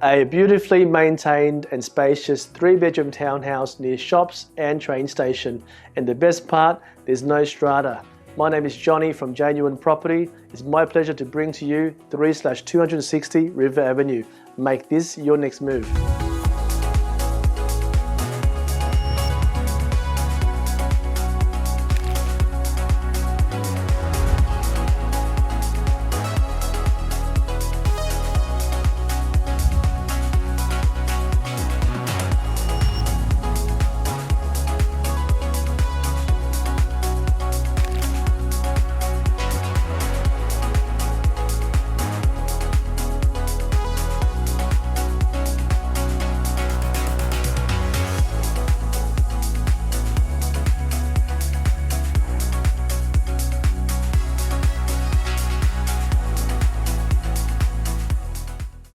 A beautifully maintained and spacious 3-bedroom townhouse near shops and train station. And the best part, there's no strata. My name is Johnny from Genuine Property. It's my pleasure to bring to you 3/260 River Avenue. Make this your next move.